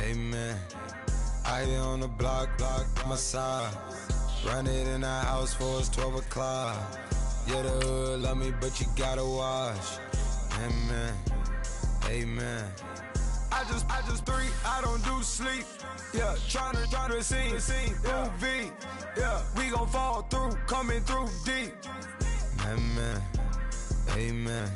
Amen. I be on the block, my side. Run it in the house for it's 12 o'clock. Yeah, the hood love me, but you gotta watch. Amen. Amen. I just three, I don't do sleep. Yeah, tryna see, movie. Yeah, we gon' fall through, coming through deep. Amen. Amen.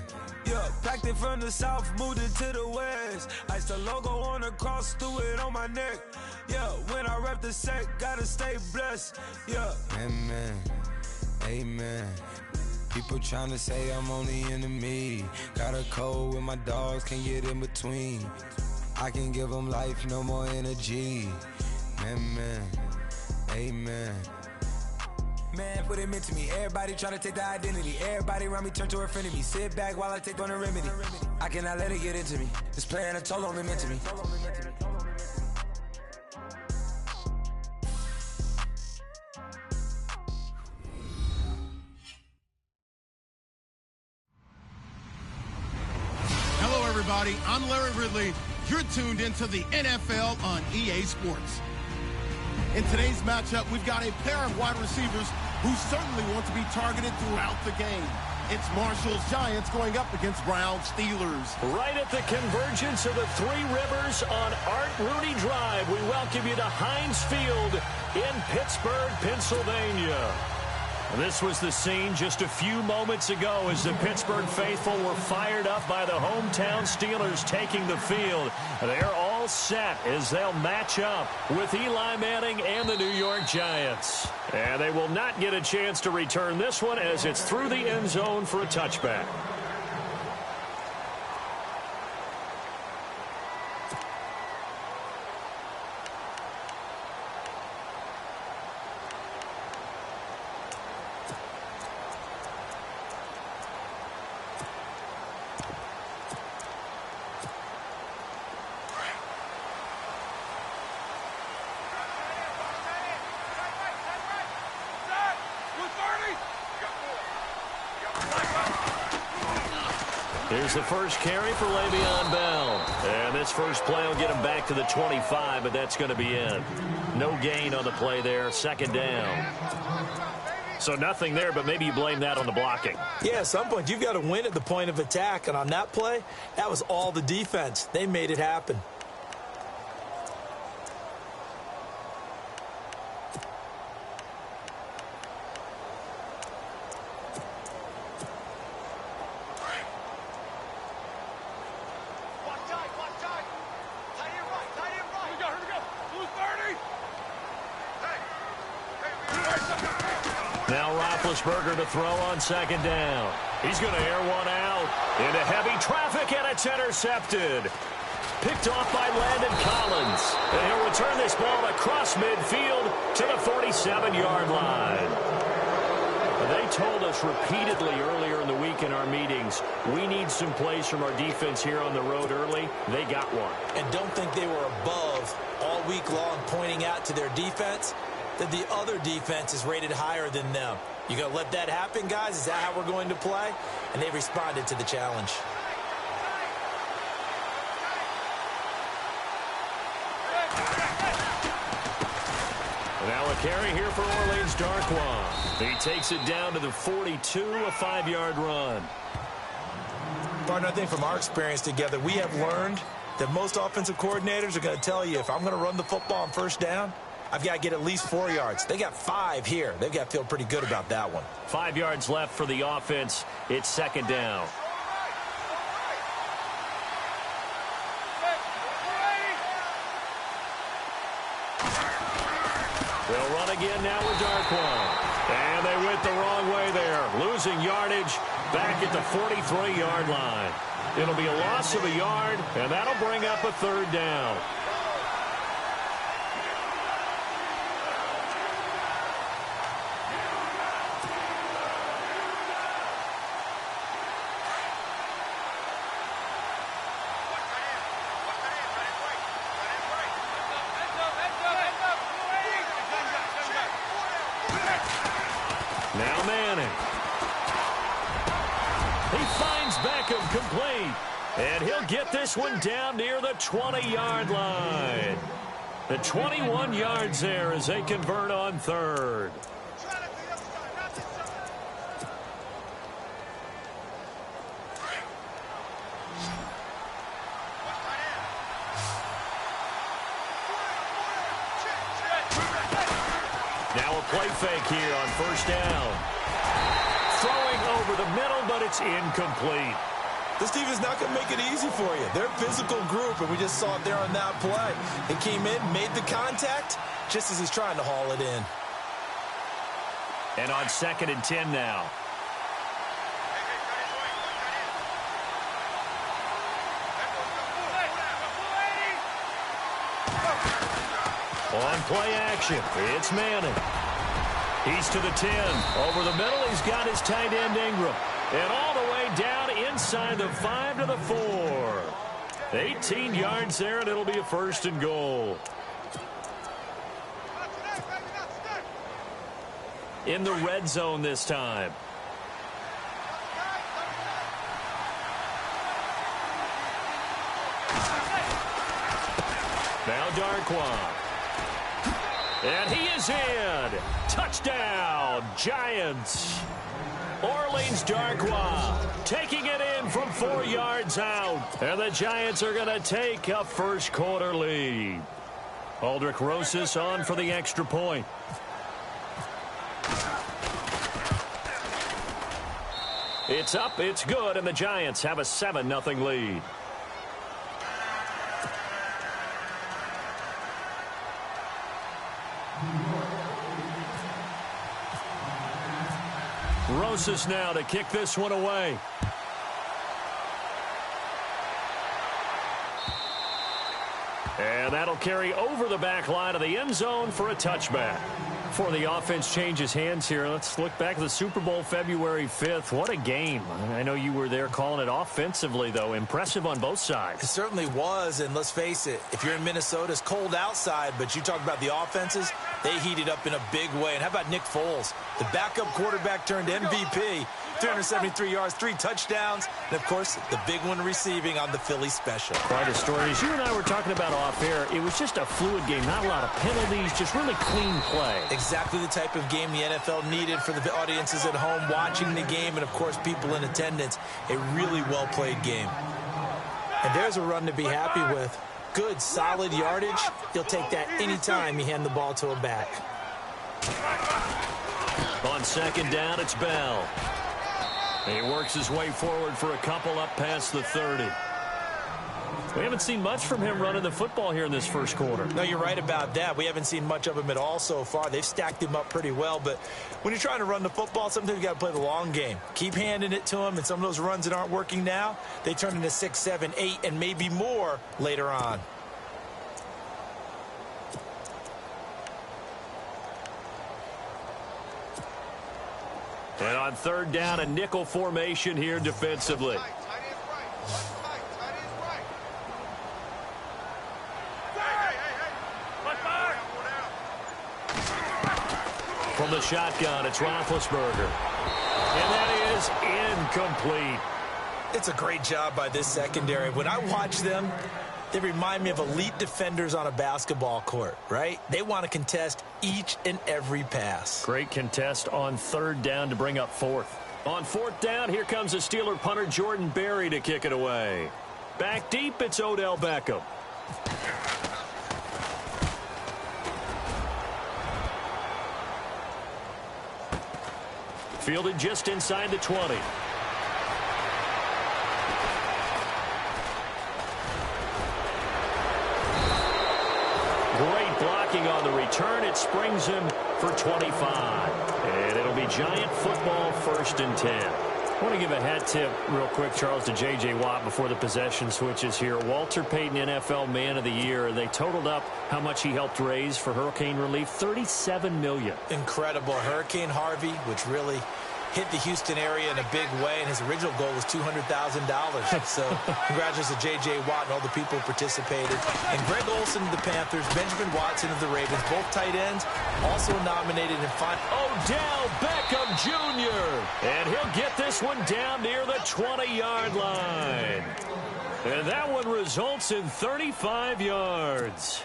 Yeah, packed it from the south, moved it to the west. Iced the logo on the cross, threw it on my neck. Yeah, when I rep the set, gotta stay blessed. Yeah. Amen. Amen. People tryna say I'm on the enemy. Got a code with my dogs, can't get in between. I can give them life, no more energy. Amen. Amen. Man, what it meant to me. Everybody try to take the identity. Everybody around me turn to a friend of me. Sit back while I take on the remedy. I cannot let it get into me. It's playing a toll on me mentally. Hello, everybody. I'm Larry Ridley. You're tuned into the NFL on EA Sports. In today's matchup, we've got a pair of wide receivers who certainly want to be targeted throughout the game. It's Marshall's Giants going up against Brown's Steelers. Right at the convergence of the Three Rivers on Art Rooney Drive, we welcome you to Heinz Field in Pittsburgh, Pennsylvania. This was the scene just a few moments ago as the Pittsburgh faithful were fired up by the hometown Steelers taking the field. They're all set as they'll match up with Eli Manning and the New York Giants. And they will not get a chance to return this one as it's through the end zone for a touchback. Here's the first carry for Le'Veon Bell. And this first play will get him back to the 25, but that's going to be it. No gain on the play there, second down. So nothing there, but maybe you blame that on the blocking. Yeah, at some point you've got to win at the point of attack, and on that play, that was all the defense. They made it happen. Now Roethlisberger to throw on second down. He's going to air one out into heavy traffic, and it's intercepted. Picked off by Landon Collins. And he'll return this ball across midfield to the 47-yard line. They told us repeatedly earlier in the week in our meetings, we need some plays from our defense here on the road early. They got one. And don't think they were above all week long pointing out to their defense that the other defense is rated higher than them. You going to let that happen, guys? Is that how we're going to play? And they responded to the challenge. Now a carry here for Orleans Darkwa. He takes it down to the 42, a 5-yard run. Partner, I think from our experience together, we have learned that most offensive coordinators are going to tell you, if I'm going to run the football on first down, I've got to get at least 4 yards. They got 5 here. They've got to feel pretty good about that one. 5 yards left for the offense. It's second down. They'll run again now with Darkwa. And they went the wrong way there. Losing yardage back at the 43-yard line. It'll be a loss of a yard, and that'll bring up a third down. Now Manning. He finds Beckham complete. And he'll get this one down near the 20-yard line. The 21 yards there as they convert on third. Now a play fake here on first down. Throwing over the middle, but it's incomplete. This team is not going to make it easy for you. They're a physical group, and we just saw it there on that play. He came in, made the contact, just as he's trying to haul it in. And on 2nd and 10 now. On play action, it's Madden. He's to the 10. Over the middle, he's got his tight end Ingram. And all the way down inside the 5 to the 4. 18 yards there, and it'll be a 1st and goal. In the red zone this time. Now Darkwa. And he is in. Touchdown, Giants. Orleans Darkwa taking it in from 4 yards out. And the Giants are going to take a first quarter lead. Aldrich Rosas on for the extra point. It's up, it's good, and the Giants have a 7-0 lead. Rosas now to kick this one away. And that'll carry over the back line of the end zone for a touchback. Before the offense changes hands here, let's look back at the Super Bowl February 5th. What a game. I know you were there calling it offensively, though. Impressive on both sides. It certainly was, and let's face it, if you're in Minnesota, it's cold outside, but you talk about the offenses, they heated up in a big way. And how about Nick Foles? The backup quarterback turned MVP, 373 yards, 3 touchdowns, and, of course, the big one receiving on the Philly special. Quite a story. As you and I were talking about off air, it was just a fluid game, not a lot of penalties, just really clean play. Exactly the type of game the NFL needed for the audiences at home watching the game and, of course, people in attendance. A really well-played game. And there's a run to be happy with. Good, solid yardage. You'll take that anytime you hand the ball to a back. On 2nd down, it's Bell. He works his way forward for a couple up past the 30. We haven't seen much from him running the football here in this first quarter. No, you're right about that. We haven't seen much of him at all so far. They've stacked him up pretty well, but when you're trying to run the football, sometimes you got to play the long game. Keep handing it to him, and some of those runs that aren't working now, they turn into 6, 7, 8, and maybe more later on. And on 3rd down, a nickel formation here defensively. From the shotgun, it's Roethlisberger. And that is incomplete. It's a great job by this secondary. When I watch them, they remind me of elite defenders on a basketball court, right? They want to contest each and every pass. Great contest on 3rd down to bring up 4th. On 4th down, here comes the Steeler punter Jordan Berry to kick it away. Back deep, it's Odell Beckham. Fielded just inside the 20. Great blocking on the return. It springs him for 25. And it'll be Giant football 1st and 10. I want to give a hat tip real quick, Charles, to J.J. Watt before the possession switches here. Walter Payton, NFL Man of the Year. They totaled up how much he helped raise for hurricane relief, $37 million. Incredible. Hurricane Harvey, which really hit the Houston area in a big way, and his original goal was $200,000. So congratulations to J.J. Watt and all the people who participated. And Greg Olsen of the Panthers, Benjamin Watson of the Ravens, both tight ends, also nominated in Odell Beckham Jr. And he'll get this one down near the 20-yard line. And that one results in 35 yards.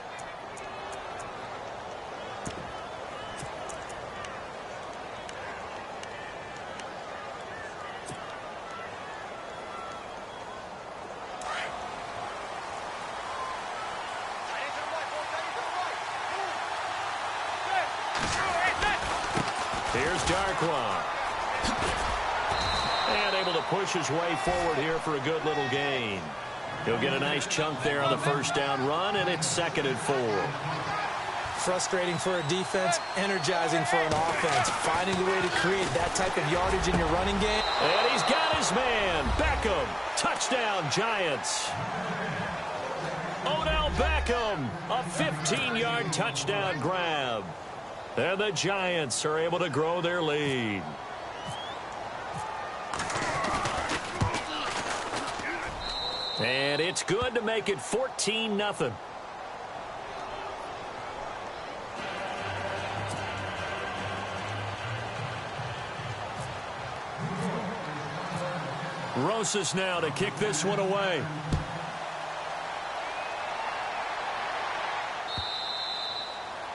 Here's Darkwa. And able to push his way forward here for a good little gain. He'll get a nice chunk there on the first down run, and it's 2nd and 4. Frustrating for a defense, energizing for an offense. Finding a way to create that type of yardage in your running game. And he's got his man. Beckham. Touchdown, Giants. Odell Beckham. A 15-yard touchdown grab. And the Giants are able to grow their lead. And it's good to make it 14-0. Rosas now to kick this one away.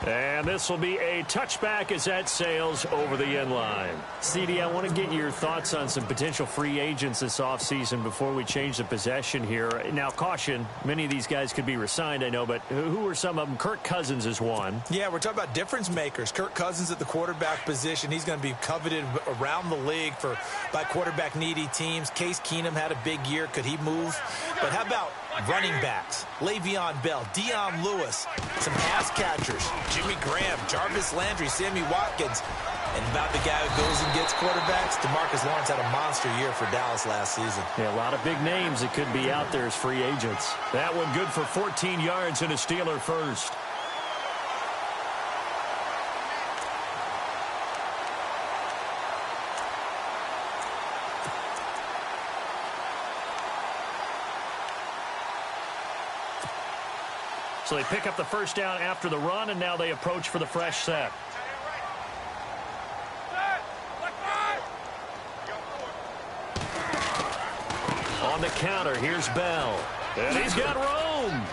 And this will be a touchback as that sails over the end line. CD, I want to get your thoughts on some potential free agents this offseason before we change the possession here. Now, caution, many of these guys could be re-signed, I know, but who are some of them? Kirk Cousins is one. Yeah, we're talking about difference makers. Kirk Cousins at the quarterback position. He's going to be coveted around the league by quarterback-needy teams. Case Keenum had a big year. Could he move? But how about running backs? Le'Veon Bell, Dion Lewis, some pass catchers, Jimmy Graham, Jarvis Landry, Sammy Watkins. And about the guy who goes and gets quarterbacks, DeMarcus Lawrence had a monster year for Dallas last season. Yeah, a lot of big names that could be out there as free agents. That one good for 14 yards and a Steeler first. So they pick up the first down after the run, and now they approach for the fresh set. On the counter, here's Bell. And he's got room.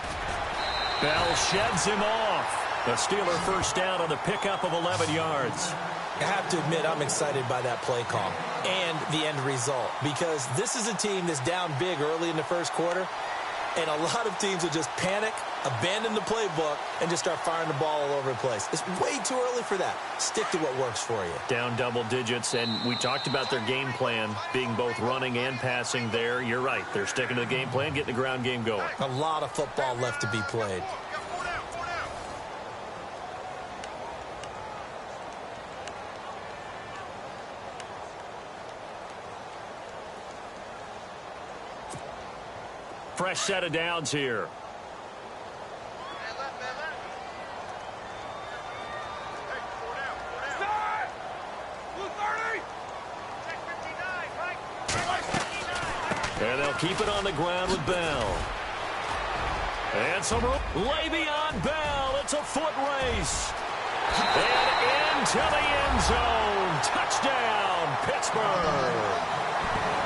Bell sheds him off. A Steeler first down on the pickup of 11 yards. I have to admit, I'm excited by that play call and the end result, because this is a team that's down big early in the first quarter, and a lot of teams will just panic, abandon the playbook, and just start firing the ball all over the place. It's way too early for that. Stick to what works for you. Down double digits, and we talked about their game plan being both running and passing there. You're right. They're sticking to the game plan, getting the ground game going. A lot of football left to be played. Fresh set of downs here. And they'll keep it on the ground with Bell. And some room. Le'Veon Bell. It's a foot race. And into the end zone. Touchdown, Pittsburgh.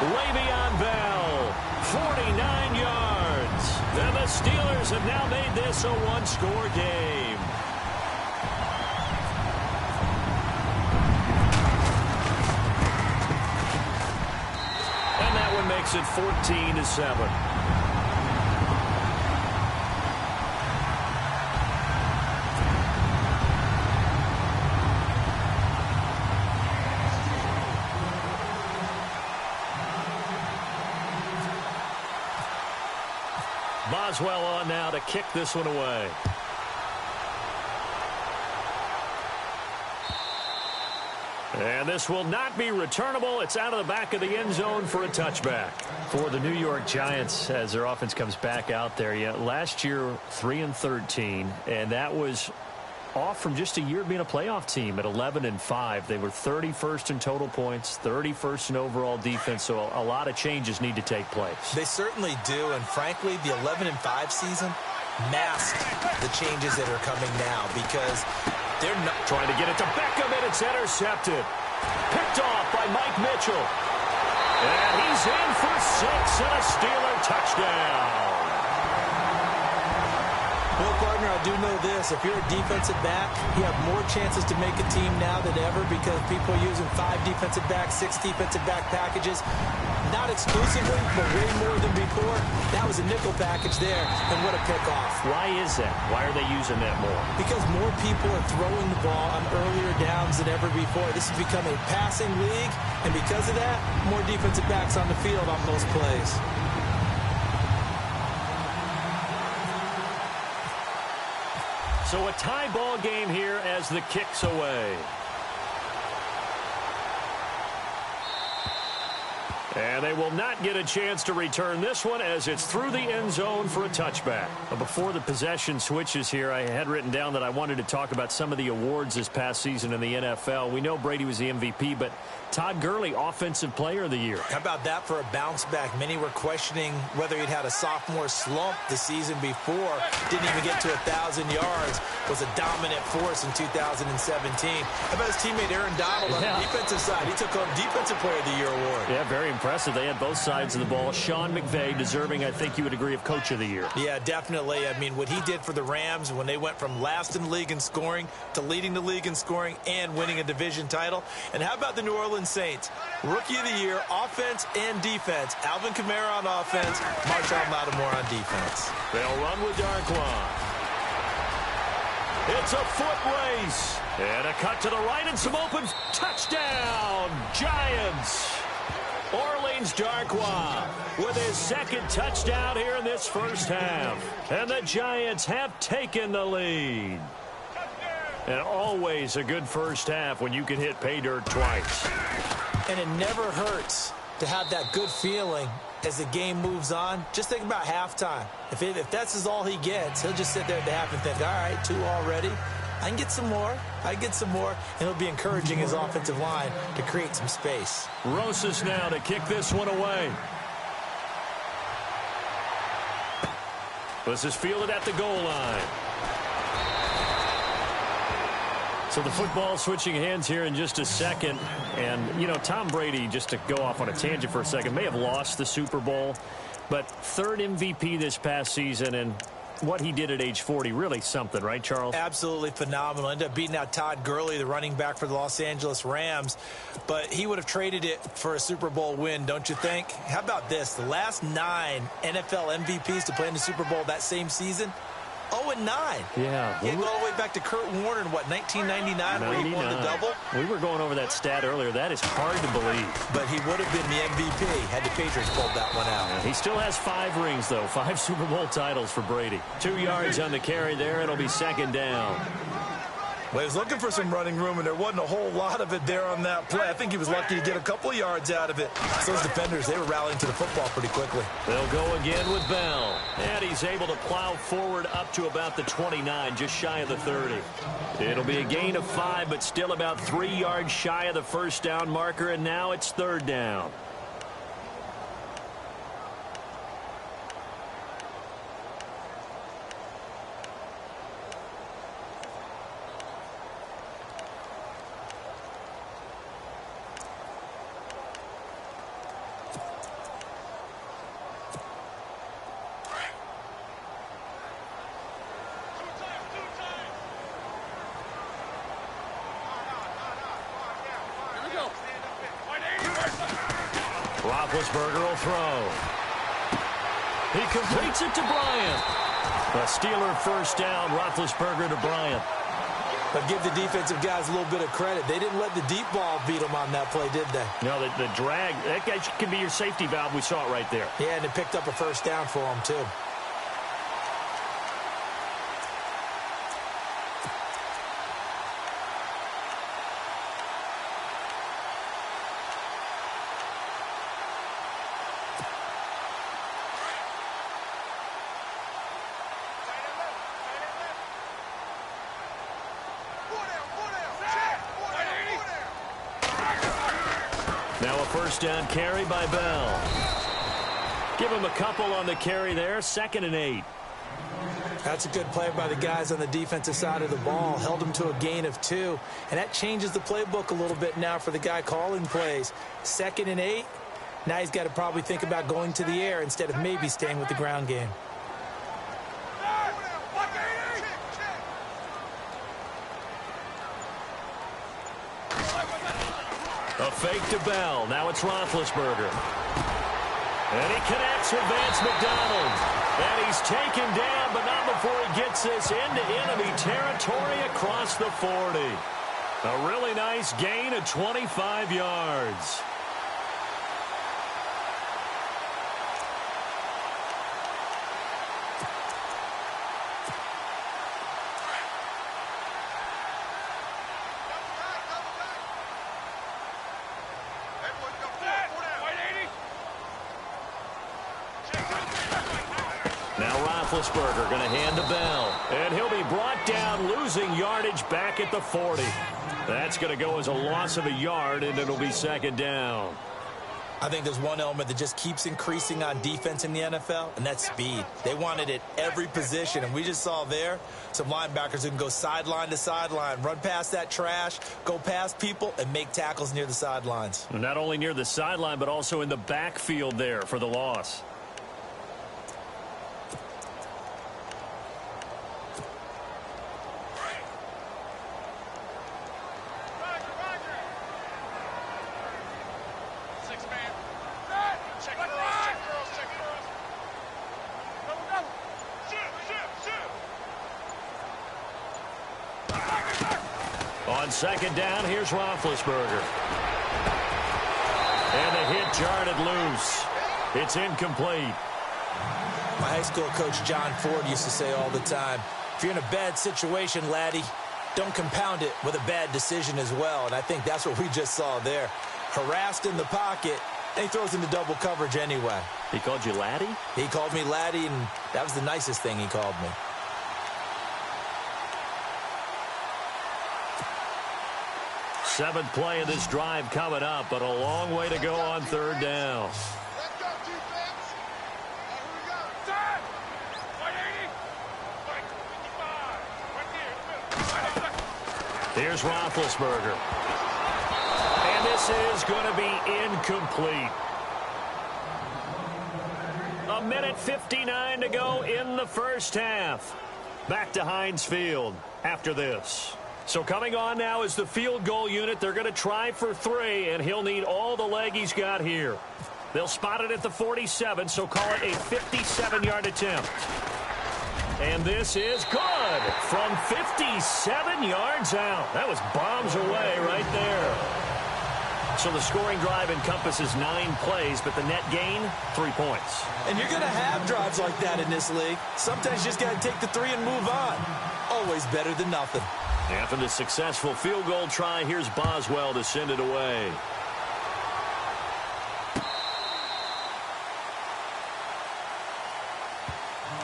Le'Veon Bell, 49 yards. And the Steelers have now made this a one-score game. And that one makes it 14-7. Boswell on now to kick this one away. And this will not be returnable. It's out of the back of the end zone for a touchback. For the New York Giants, as their offense comes back out there, last year 3-13, and that was off from just a year being a playoff team at 11-5. They were 31st in total points, 31st in overall defense, so a lot of changes need to take place. They certainly do, and frankly, the 11-5 season masked the changes that are coming now, because they're not trying to get it to Beckham, and it's intercepted. Picked off by Mike Mitchell. And he's in for 6 and a Steeler touchdown. Well, partner, I do know this. If you're a defensive back, you have more chances to make a team now than ever because people are using 5 defensive backs, 6 defensive back packages. Not exclusively, but way more than before. That was a nickel package there, and what a pickoff. Why is that? Why are they using that more? Because more people are throwing the ball on earlier downs than ever before. This has become a passing league, and because of that, more defensive backs on the field on most plays. So a tie ball game here as the kick's away. And they will not get a chance to return this one as it's through the end zone for a touchback. Before the possession switches here, I had written down that I wanted to talk about some of the awards this past season in the NFL. We know Brady was the MVP, but Todd Gurley, Offensive Player of the Year. How about that for a bounce back? Many were questioning whether he'd had a sophomore slump the season before. Didn't even get to 1,000 yards. Was a dominant force in 2017. How about his teammate Aaron Donald on the defensive side? He took home Defensive Player of the Year award. Yeah, very impressive. They had both sides of the ball. Sean McVay deserving, I think you would agree, of Coach of the Year. Yeah, definitely. I mean, what he did for the Rams when they went from last in the league in scoring to leading the league in scoring and winning a division title. And how about the New Orleans Saints? Rookie of the Year, offense and defense. Alvin Kamara on offense, Marshawn Lattimore on defense. They'll run with Darkwan. It's a foot race. And a cut to the right and some open touchdown. Giants. Orleans Darkwa with his second touchdown here in this first half. And the Giants have taken the lead. And always a good first half when you can hit pay dirt twice. And it never hurts to have that good feeling as the game moves on. Just think about halftime. If that's all he gets, he'll just sit there at the half and think, all right, 2 already. I can get some more. I can get some more. And he'll be encouraging his offensive line to create some space. Rosas now to kick this one away. This is fielded at the goal line. So the football switching hands here in just a second. And, you know, Tom Brady, just to go off on a tangent for a second, may have lost the Super Bowl, but 3rd MVP this past season, and what he did at age 40, really something, right, Charles? Absolutely phenomenal. Ended up beating out Todd Gurley, the running back for the Los Angeles Rams, but he would have traded it for a Super Bowl win, don't you think? How about this? The last 9 NFL MVPs to play in the Super Bowl that same season, 0-9. Yeah. You go all the way back to Kurt Warner in, what, 1999 where he won the double? We were going over that stat earlier. That is hard to believe. But he would have been the MVP had the Patriots pulled that one out. He still has 5 rings, though. 5 Super Bowl titles for Brady. 2 yards on the carry there. It'll be 2nd down. Well, he was looking for some running room, and there wasn't a whole lot of it there on that play. I think he was lucky to get a couple of yards out of it. So those defenders, they were rallying to the football pretty quickly. They'll go again with Bell. And he's able to plow forward up to about the 29, just shy of the 30. It'll be a gain of 5, but still about 3 yards shy of the first down marker, and now it's 3rd down. Roethlisberger will throw. He completes it to Bryant. A Steeler first down. Roethlisberger to Bryant. But give the defensive guys a little bit of credit. They didn't let the deep ball beat them on that play, did they? No, the drag, that guy can be your safety valve. We saw it right there. Yeah, and it picked up a first down for them, too. Now a first down carry by Bell. Give him a couple on the carry there. 2nd and 8. That's a good play by the guys on the defensive side of the ball. Held them to a gain of 2. And that changes the playbook a little bit now for the guy calling plays. 2nd and 8. Now he's got to probably think about going to the air instead of maybe staying with the ground game. A fake to Bell. Now it's Roethlisberger. And he connects with Vance McDonald. And he's taken down, but not before he gets this into enemy territory across the 40. A really nice gain of 25 yards. Roethlisberger going to hand to Bell. And he'll be brought down, losing yardage back at the 40. That's going to go as a loss of a yard, and it'll be second down. I think there's one element that just keeps increasing on defense in the NFL, and that's speed. They want it at every position, and we just saw there some linebackers who can go sideline to sideline, run past that trash, go past people, and make tackles near the sidelines. Not only near the sideline, but also in the backfield there for the loss. On second down, here's Roethlisberger. And the hit jarred it loose. It's incomplete. My high school coach, John Ford, used to say all the time, if you're in a bad situation, laddie, don't compound it with a bad decision as well. And I think that's what we just saw there. Harassed in the pocket, and he throws into double coverage anyway. He called you laddie? He called me laddie, and that was the nicest thing he called me. Seventh play of this drive coming up, but a long way to go on third down. Let's go, defense. Here we go. Set. 180. 55. Right there. Here's Roethlisberger. And this is going to be incomplete. A minute 59 to go in the first half. Back to Heinz Field after this. So coming on now is the field goal unit. They're going to try for 3, and he'll need all the leg he's got here. They'll spot it at the 47, so call it a 57-yard attempt. And this is good from 57 yards out. That was bombs away right there. So the scoring drive encompasses 9 plays, but the net gain, 3 points. And you're going to have drives like that in this league. Sometimes you just got to take the 3 and move on. Always better than nothing. After the successful field goal try, here's Boswell to send it away.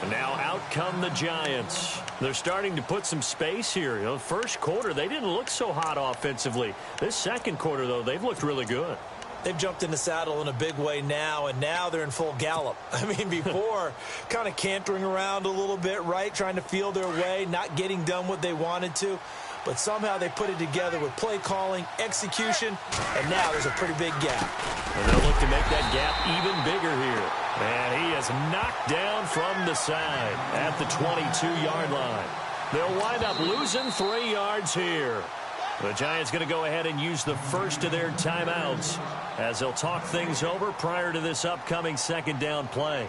And now out come the Giants. They're starting to put some space here. You know, first quarter, they didn't look so hot offensively. This second quarter, though, they've looked really good. They've jumped in the saddle in a big way now, and now they're in full gallop. I mean, before, kind of cantering around a little bit, right, trying to feel their way, not getting done what they wanted to. But somehow they put it together with play calling, execution, and now there's a pretty big gap. And they'll look to make that gap even bigger here. And he is knocked down from the side at the 22-yard line. They'll wind up losing 3 yards here. The Giants going to go ahead and use the first of their timeouts as they'll talk things over prior to this upcoming second down play.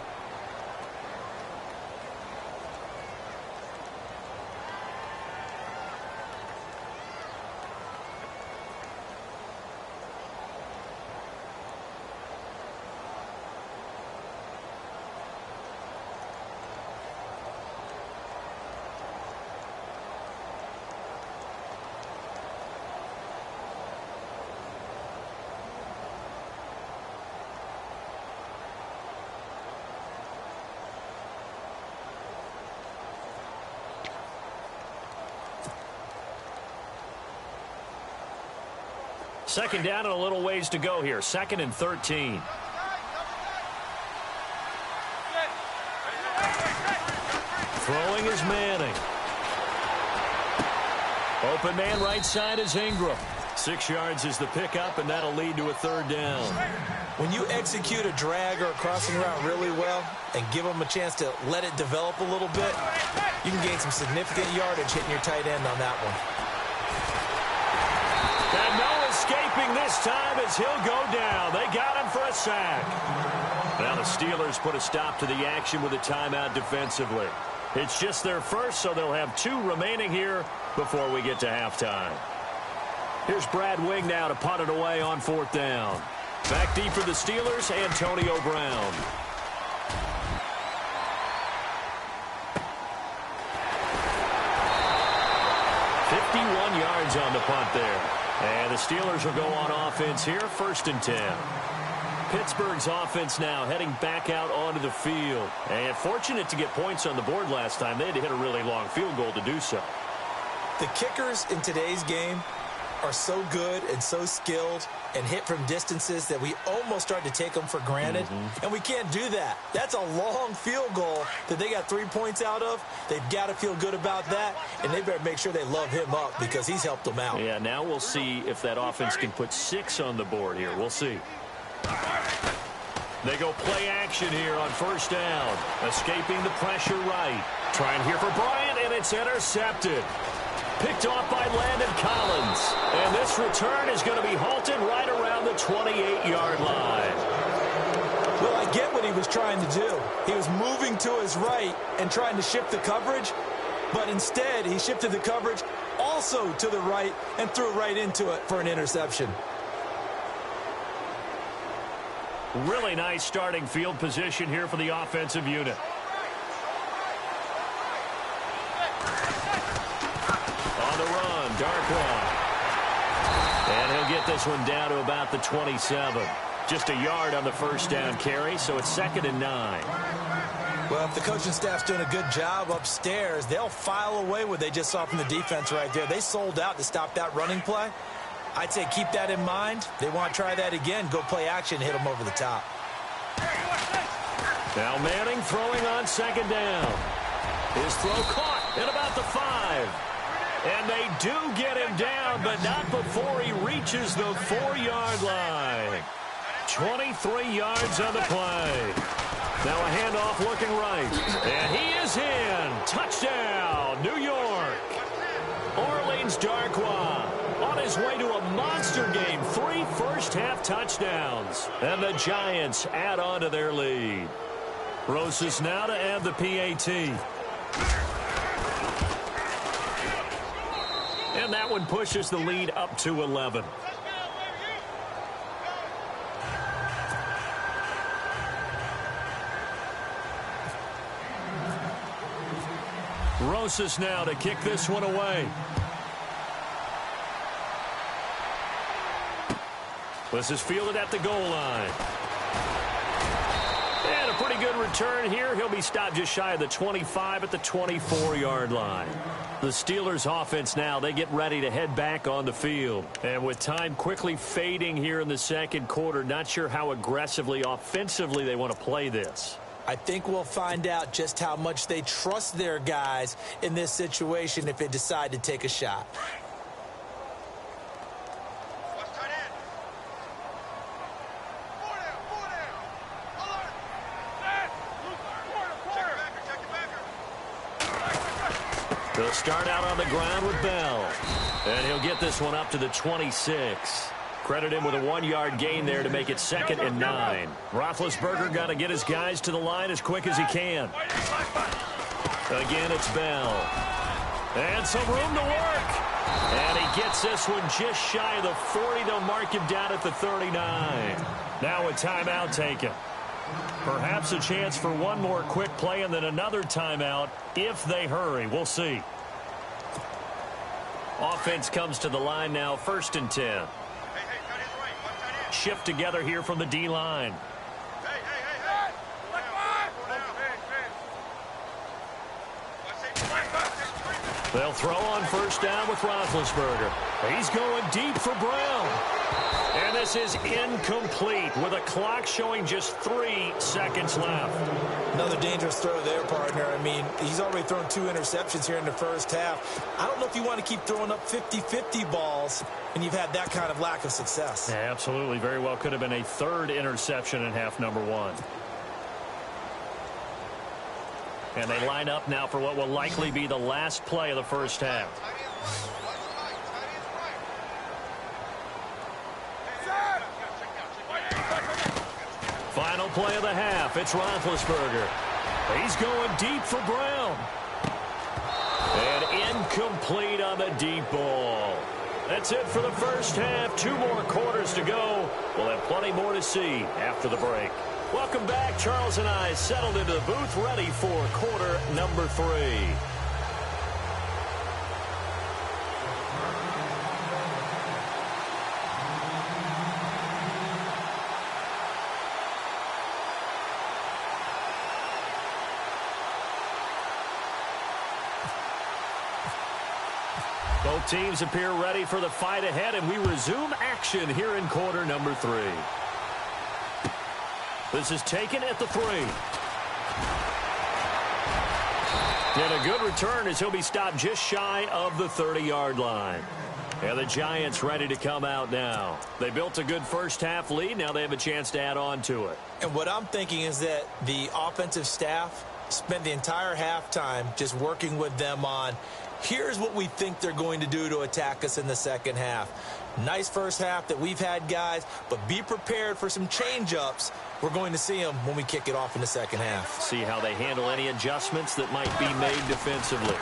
Second down and a little ways to go here. 2nd and 13. Throwing is Manning. Open man right side is Ingram. 6 yards is the pickup, and that'll lead to a 3rd down. When you execute a drag or a crossing route really well and give them a chance to let it develop a little bit, you can gain some significant yardage hitting your tight end on that one. And no escaping this time as he'll go down. They got him for a sack. Now the Steelers put a stop to the action with a timeout defensively. It's just their first, so they'll have 2 remaining here before we get to halftime. Here's Brad Wing now to punt it away on 4th down. Back deep for the Steelers, Antonio Brown. Yards on the punt there. And the Steelers will go on offense here, 1st and 10. Pittsburgh's offense now heading back out onto the field. And fortunate to get points on the board last time. They had to hit a really long field goal to do so. The kickers in today's game are so good and so skilled and hit from distances that we almost start to take them for granted. And we can't do that. That's a long field goal that they got 3 points out of. They've got to feel good about that, and they better make sure they love him up because he's helped them out. Yeah, now we'll see if that offense can put 6 on the board here. We'll see. They go play action here on 1st down. Escaping the pressure right. Trying here for Bryant, and it's intercepted. Picked off by Landon Collins. And this return is going to be halted right around the 28-yard line. Well, I get what he was trying to do. He was moving to his right and trying to shift the coverage, but instead he shifted the coverage also to the right and threw right into it for an interception. Really nice starting field position here for the offensive unit. Darkwa. And he'll get this one down to about the 27. Just a yard on the 1st down carry, so it's 2nd and 9. Well, if the coaching staff's doing a good job upstairs, they'll file away what they just saw from the defense right there. They sold out to stop that running play. I'd say keep that in mind. They want to try that again. Go play action, hit them over the top. Now Manning throwing on 2nd down. His throw caught at about the 5. And they do get him down, but not before he reaches the 4-yard line. 23 yards on the play. Now a handoff looking right. And he is in. Touchdown, New York. Orleans Darkwa on his way to a monster game. 3 first-half touchdowns. And the Giants add on to their lead. Rosas now to add the PAT. And that one pushes the lead up to 11. Rosas now to kick this one away. This is fielded at the goal line. And a pretty good return here. He'll be stopped just shy of the 25 at the 24-yard line. The Steelers offense now, they get ready to head back on the field. And with time quickly fading here in the 2nd quarter, not sure how aggressively, offensively they want to play this. I think we'll find out just how much they trust their guys in this situation if they decide to take a shot. They'll start out on the ground with Bell. And he'll get this one up to the 26. Credit him with a 1-yard gain there to make it 2nd and 9. Roethlisberger got to get his guys to the line as quick as he can. Again, it's Bell. And some room to work. And he gets this one just shy of the 40. They'll mark him down at the 39. Now a timeout taken. Perhaps a chance for one more quick play and then another timeout if they hurry. We'll see. Offense comes to the line now, 1st and 10. Shift together here from the D-line. They'll throw on 1st down with Roethlisberger. He's going deep for Brown. And this is incomplete with a clock showing just 3 seconds left. Another dangerous throw there, partner. I mean, he's already thrown 2 interceptions here in the first half. I don't know if you want to keep throwing up 50-50 balls when you've had that kind of lack of success. Yeah, absolutely. Very well could have been a 3rd interception in half number 1. And they line up now for what will likely be the last play of the first half. Final play of the half. It's Roethlisberger. He's going deep for Brown. And incomplete on the deep ball. That's it for the first half. 2 more quarters to go. We'll have plenty more to see after the break. Welcome back. Charles and I settled into the booth, ready for quarter number 3. Both teams appear ready for the fight ahead, and we resume action here in quarter number 3. This is taken at the 3. And a good return as he'll be stopped just shy of the 30-yard line. And the Giants ready to come out now. They built a good first half lead. Now they have a chance to add on to it. And what I'm thinking is that the offensive staff spent the entire halftime just working with them on, here's what we think they're going to do to attack us in the second half. Nice first half that we've had, guys, but be prepared for some change-ups. We're going to see them when we kick it off in the second half. See how they handle any adjustments that might be made defensively.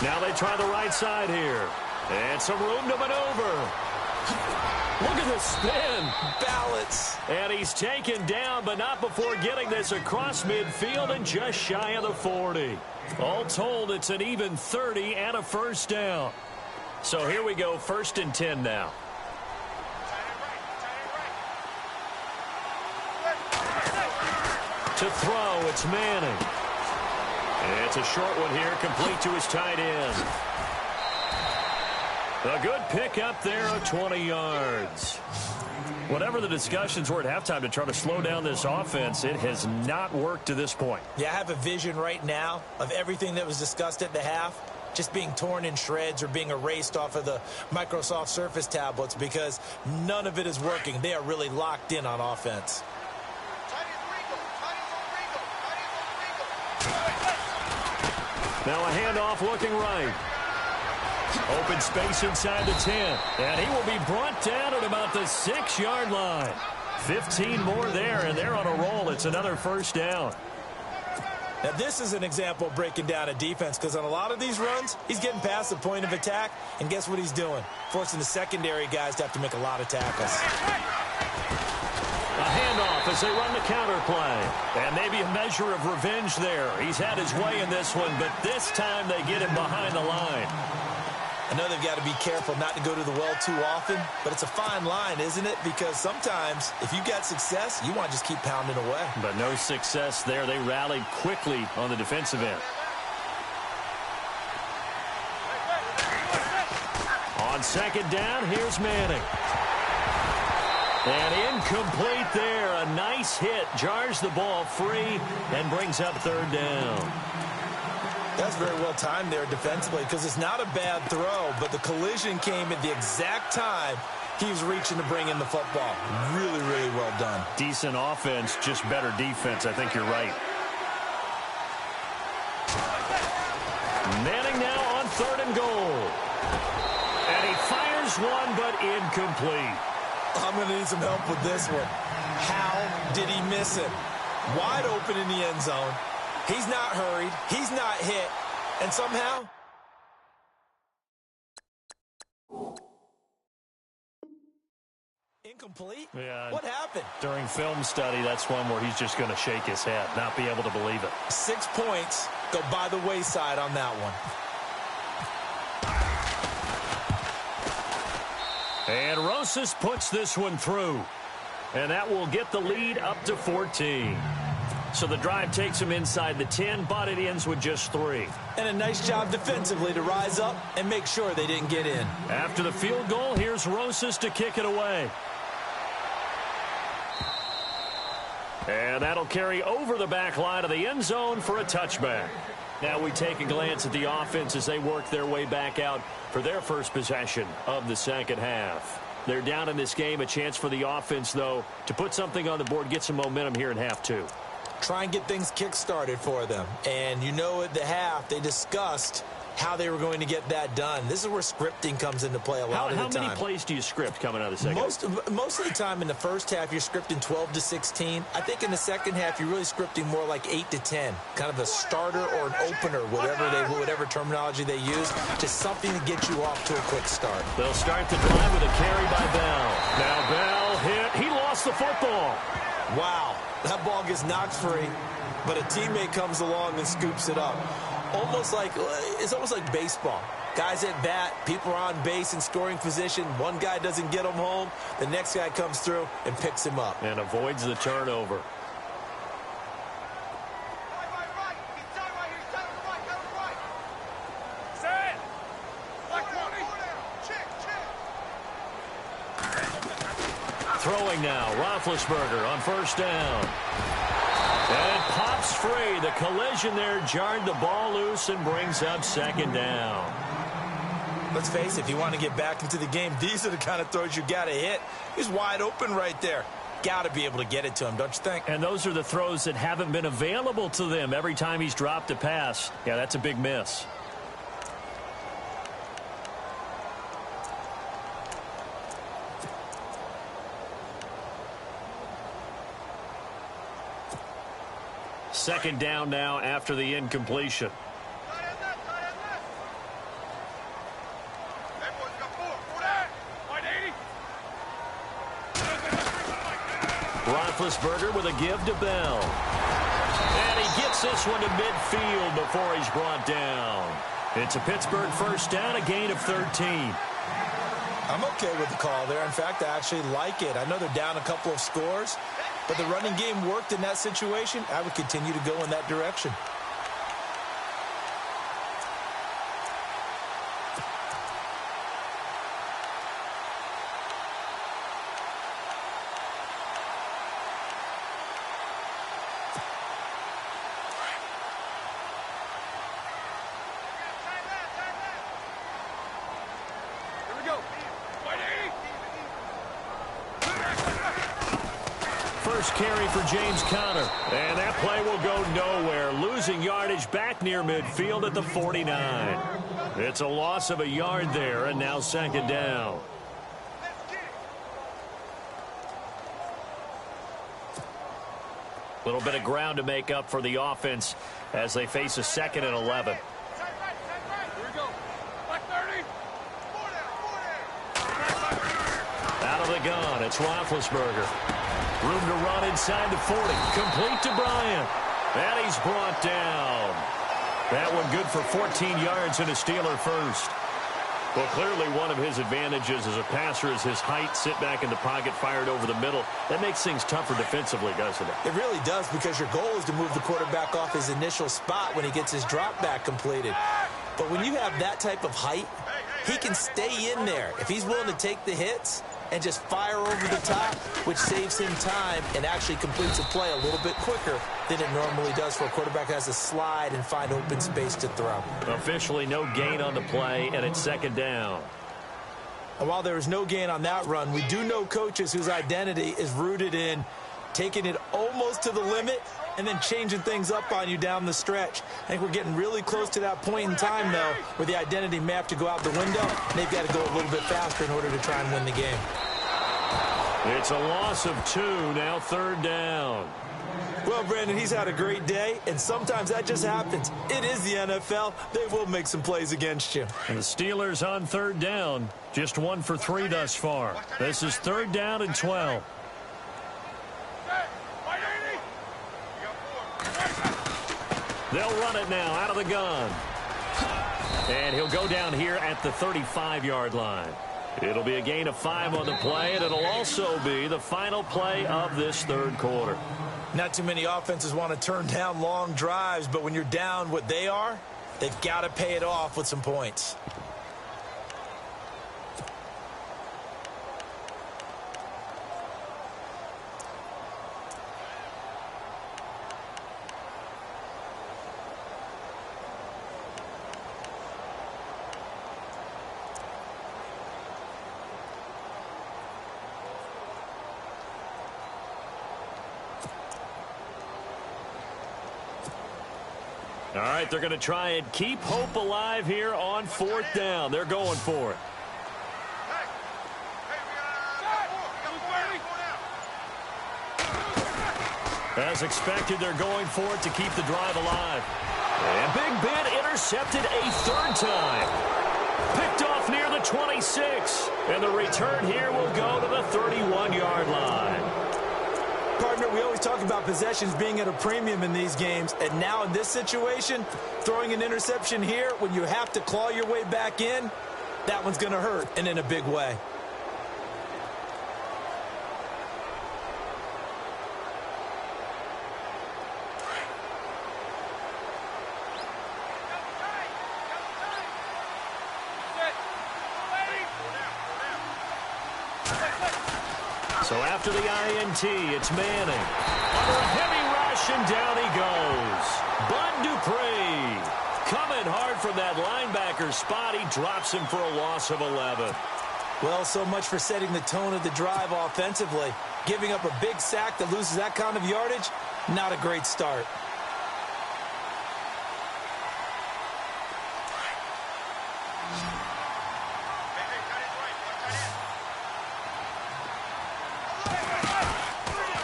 Now they try the right side here. And some room to maneuver. Look at the spin. Balance. And he's taken down, but not before getting this across midfield and just shy of the 40. All told, it's an even 30 and a first down. So here we go, 1st and 10 now. To throw, it's Manning. And it's a short one here, complete to his tight end. A good pickup there of 20 yards. Whatever the discussions were at halftime to try to slow down this offense, it has not worked to this point. Yeah, I have a vision right now of everything that was discussed at the half just being torn in shreds or being erased off of the Microsoft Surface tablets because none of it is working. They are really locked in on offense. Now a handoff looking right. Open space inside the 10. And he will be brought down at about the 6-yard line. 15 more there, and they're on a roll. It's another first down. Now, this is an example of breaking down a defense because on a lot of these runs, he's getting past the point of attack, and guess what he's doing? Forcing the secondary guys to have to make a lot of tackles. A handoff as they run the counter play. And maybe a measure of revenge there. He's had his way in this one, but this time they get him behind the line. I know they've got to be careful not to go to the well too often, but it's a fine line, isn't it? Because sometimes, if you got success, you want to just keep pounding away. But no success there. They rallied quickly on the defensive end. On 2nd down, here's Manning. And incomplete there. A nice hit. Jars the ball free and brings up 3rd down. That's very well timed there defensively because it's not a bad throw, but the collision came at the exact time he was reaching to bring in the football. Really, really well done. Decent offense, just better defense. I think you're right. Manning now on 3rd and goal. And he fires one, but incomplete. I'm going to need some help with this one. How did he miss it? Wide open in the end zone. He's not hurried. He's not hit. And somehow, incomplete? Yeah. What happened? During film study, that's one where he's just going to shake his head, not be able to believe it. 6 points go by the wayside on that one. And Rosas puts this one through. And that will get the lead up to 14. So the drive takes him inside the 10, but it ends with just 3. And a nice job defensively to rise up and make sure they didn't get in. After the field goal, here's Rosas to kick it away. And that'll carry over the back line of the end zone for a touchback. Now we take a glance at the offense as they work their way back out for their first possession of the second half. They're down in this game. A chance for the offense, though, to put something on the board, get some momentum here in half 2. Try and get things kick-started for them. And you know at the half, they discussed how they were going to get that done. This is where scripting comes into play a lot of the time. How many plays do you script coming out of the second half? Most of the time in the first half, you're scripting 12 to 16. I think in the second half, you're really scripting more like 8 to 10. Kind of a starter or an opener, whatever terminology they use. Just something to get you off to a quick start. They'll start the drive with a carry by Bell. Now Bell hit. He lost the football. Wow. That ball gets knocked free, but a teammate comes along and scoops it up. It's almost like baseball. Guys at bat, people are on base in scoring position. One guy doesn't get him home. The next guy comes through and picks him up. And avoids the turnover. Throwing now, Roethlisberger on first down. And it pops free. The collision there jarred the ball loose and brings up second down. Let's face it, if you want to get back into the game, these are the kind of throws you got to hit. He's wide open right there. Got to be able to get it to him, don't you think? And those are the throws that haven't been available to them every time he's dropped a pass. Yeah, that's a big miss. Second down now after the incompletion. Roethlisberger with a give to Bell. And he gets this one to midfield before he's brought down. It's a Pittsburgh first down, a gain of 13. I'm okay with the call there. In fact, I actually like it. I know they're down a couple of scores, but the running game worked in that situation. I would continue to go in that direction. First carry for James Conner. And that play will go nowhere. Losing yardage back near midfield at the 49. It's a loss of a yard there, and now second down. A little bit of ground to make up for the offense as they face a 2nd and 11. Out of the gun, it's Roethlisberger. Room to run inside the 40. Complete to Bryant. And he's brought down. That one good for 14 yards and a Steeler first. Well, clearly one of his advantages as a passer is his height. Sit back in the pocket, fired over the middle. That makes things tougher defensively, doesn't it? It really does, because your goal is to move the quarterback off his initial spot when he gets his drop back completed. But when you have that type of height, he can stay in there. If he's willing to take the hits and just fire over the top, which saves him time and actually completes a play a little bit quicker than it normally does for a quarterback who has to slide and find open space to throw. Officially no gain on the play, and it's second down. And while there is no gain on that run, we do know coaches whose identity is rooted in taking it almost to the limit and then changing things up on you down the stretch. I think we're getting really close to that point in time, though, where the identity may have to go out the window, and they've got to go a little bit faster in order to try and win the game. It's a loss of 2, now third down. Well, Brandon, he's had a great day, and sometimes that just happens. It is the NFL. They will make some plays against you. And the Steelers on third down, just 1 for 3 thus far. This is third down and 12. They'll run it now out of the gun. And he'll go down here at the 35-yard line. It'll be a gain of 5 on the play, and it'll also be the final play of this third quarter. Not too many offenses want to turn down long drives, but when you're down what they are, they've got to pay it off with some points. All right, they're going to try and keep hope alive here on 4th down. They're going for it. As expected, they're going for it to keep the drive alive. And Big Ben intercepted a 3rd time. Picked off near the 26. And the return here will go to the 31-yard line. Partner, we always talk about possessions being at a premium in these games, and now in this situation, throwing an interception here when you have to claw your way back in, that one's going to hurt, and in a big way. So after the INT, it's Manning. Under a heavy rush, and down he goes. Bud Dupree coming hard from that linebacker spot. He drops him for a loss of 11. Well, so much for setting the tone of the drive offensively. Giving up a big sack that loses that kind of yardage, not a great start.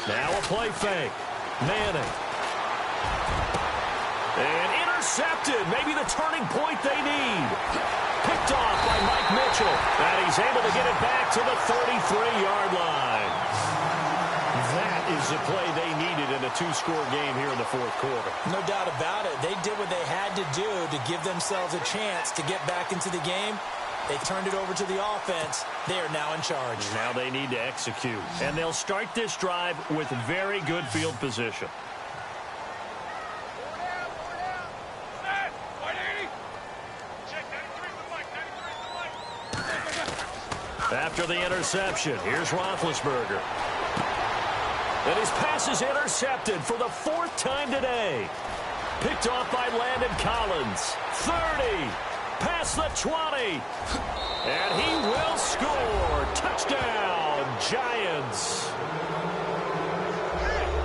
Now a play fake. Manning. And intercepted. Maybe the turning point they need. Picked off by Mike Mitchell. And he's able to get it back to the 33-yard line. That is the play they needed in a 2-score game here in the 4th quarter. No doubt about it. They did what they had to do to give themselves a chance to get back into the game. They turned it over to the offense. They are now in charge. Now they need to execute. And they'll start this drive with very good field position. After the interception, here's Roethlisberger. And his pass is intercepted for the 4th time today. Picked off by Landon Collins. 30. Past the 20. And he will score. Touchdown, Giants.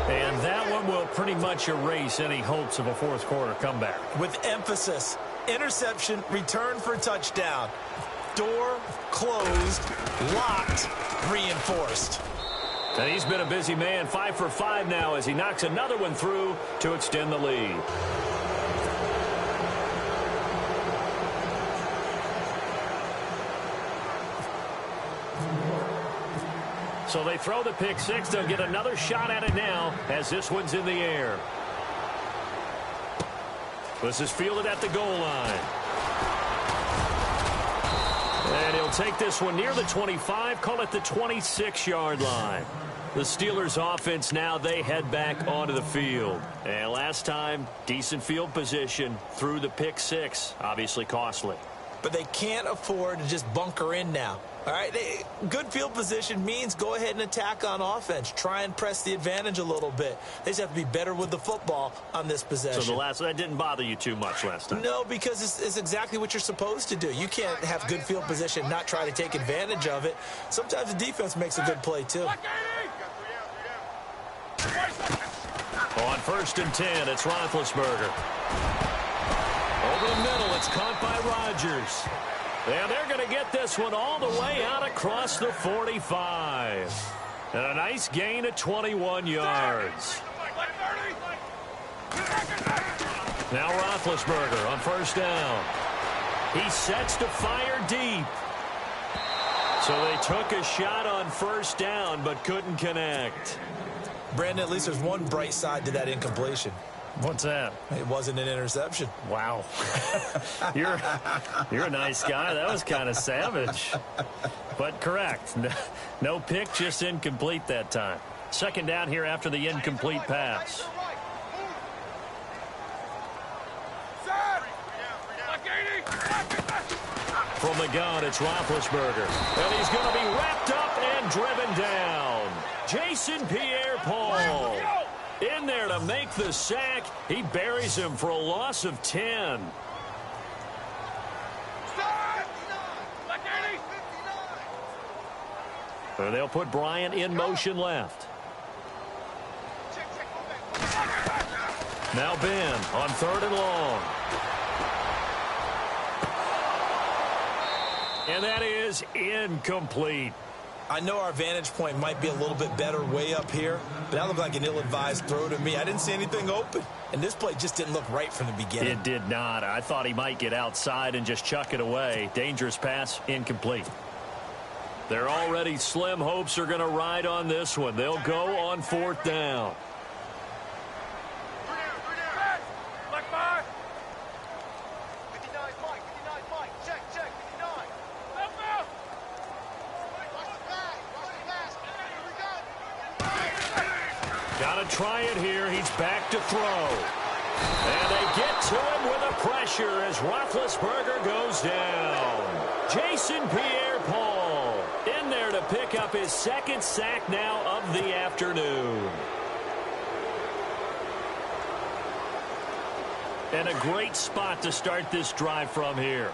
And that one will pretty much erase any hopes of a 4th quarter comeback. With emphasis, interception, return for touchdown. Door closed, locked, reinforced. And he's been a busy man, 5 for 5 now as he knocks another one through to extend the lead. So they throw the pick 6. They'll get another shot at it now as this one's in the air. This is fielded at the goal line. And he'll take this one near the 25, call it the 26-yard line. The Steelers offense now, they head back onto the field. And last time, decent field position through the pick 6, obviously costly. But they can't afford to just bunker in now. All right, good field position means go ahead and attack on offense. Try and press the advantage a little bit. They just have to be better with the football on this possession. So that didn't bother you too much last time? No, because it's exactly what you're supposed to do. You can't have good field position, not try to take advantage of it. Sometimes the defense makes a good play, too. On 1st and 10, it's Roethlisberger. Over the middle, it's caught by Rodgers. And they're going to get this one all the way out across the 45. And a nice gain of 21 yards. Now Roethlisberger on 1st down. He sets to fire deep. So they took a shot on 1st down but couldn't connect. Brandon, at least there's one bright side to that incompletion. What's that? It wasn't an interception. Wow. You're a nice guy. That was kind of savage. But correct. No pick, just incomplete that time. Second down here after the incomplete pass. From the gun, it's Roethlisberger. And he's going to be wrapped up and driven down. Jason Pierre-Paul in there to make the sack. He buries him for a loss of 10. So they'll put Bryant in motion left. Now Ben on 3rd and long. And that is incomplete. I know our vantage point might be a little bit better way up here, but that looked like an ill-advised throw to me. I didn't see anything open, and this play just didn't look right from the beginning. It did not. I thought he might get outside and just chuck it away. Dangerous pass, incomplete. Their already slim hopes are going to ride on this one. They'll go on 4th down. Got to try it here. He's back to throw. And they get to him with a pressure as Roethlisberger goes down. Jason Pierre-Paul in there to pick up his 2nd sack now of the afternoon. And a great spot to start this drive from here.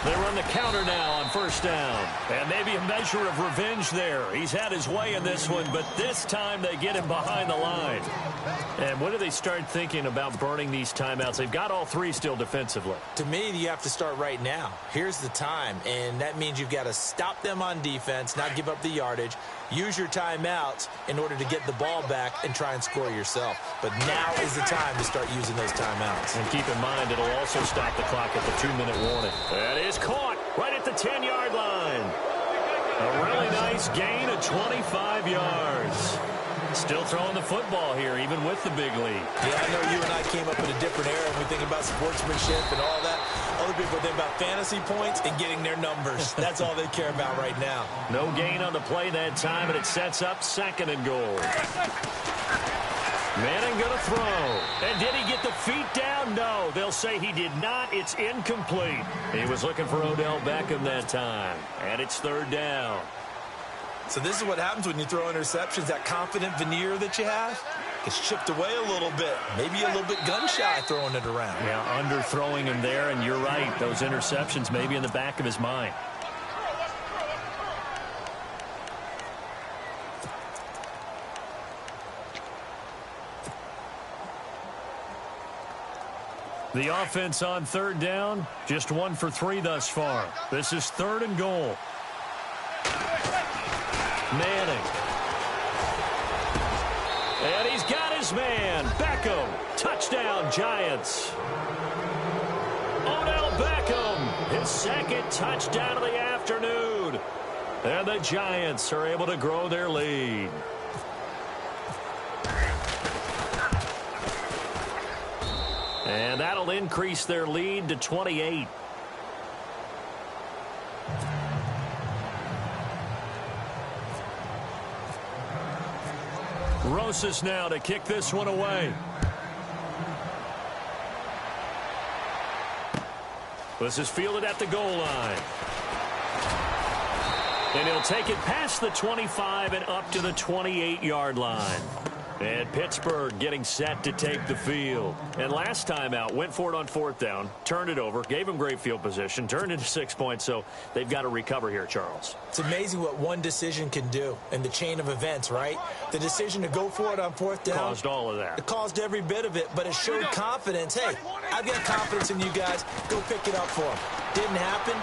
They run the counter now on 1st down. And maybe a measure of revenge there. He's had his way in this one, but this time they get him behind the line. And when do they start thinking about burning these timeouts? They've got all 3 still defensively. To me, you have to start right now. Here's the time, and that means you've got to stop them on defense, not give up the yardage, use your timeouts in order to get the ball back and try and score yourself. But now is the time to start using those timeouts. And keep in mind, it'll also stop the clock at the 2-minute warning. That is caught right at the 10-yard line. A really nice gain of 25 yards. Still throwing the football here, even with the big lead. Yeah, I know you and I came up in a different era and we think about sportsmanship and all that. Other people think about fantasy points and getting their numbers. That's all they care about right now. No gain on the play that time, and it sets up 2nd and goal. Manning going to throw. And did he get the feet down? No. They'll say he did not. It's incomplete. He was looking for Odell Beckham that time. And it's 3rd down. So this is what happens when you throw interceptions. That confident veneer that you have gets chipped away a little bit. Maybe a little bit gun-shy throwing it around. Yeah, underthrowing him there, and you're right. Those interceptions maybe in the back of his mind. The offense on 3rd down, just 1 for 3 thus far. This is 3rd and goal. Manning. And he's got his man. Beckham. Touchdown, Giants. Odell Beckham. His 2nd touchdown of the afternoon. And the Giants are able to grow their lead. And that'll increase their lead to 28. Rosas now to kick this one away. This is fielded at the goal line. And he'll take it past the 25 and up to the 28-yard line. And Pittsburgh getting set to take the field. And last time out, went for it on 4th down, turned it over, gave him great field position, turned into 6 points, so they've got to recover here, Charles. It's amazing what one decision can do in the chain of events, right? The decision to go for it on 4th down. Caused all of that. It caused every bit of it, but it showed confidence. Hey, I've got confidence in you guys. Go pick it up for them. Didn't happen.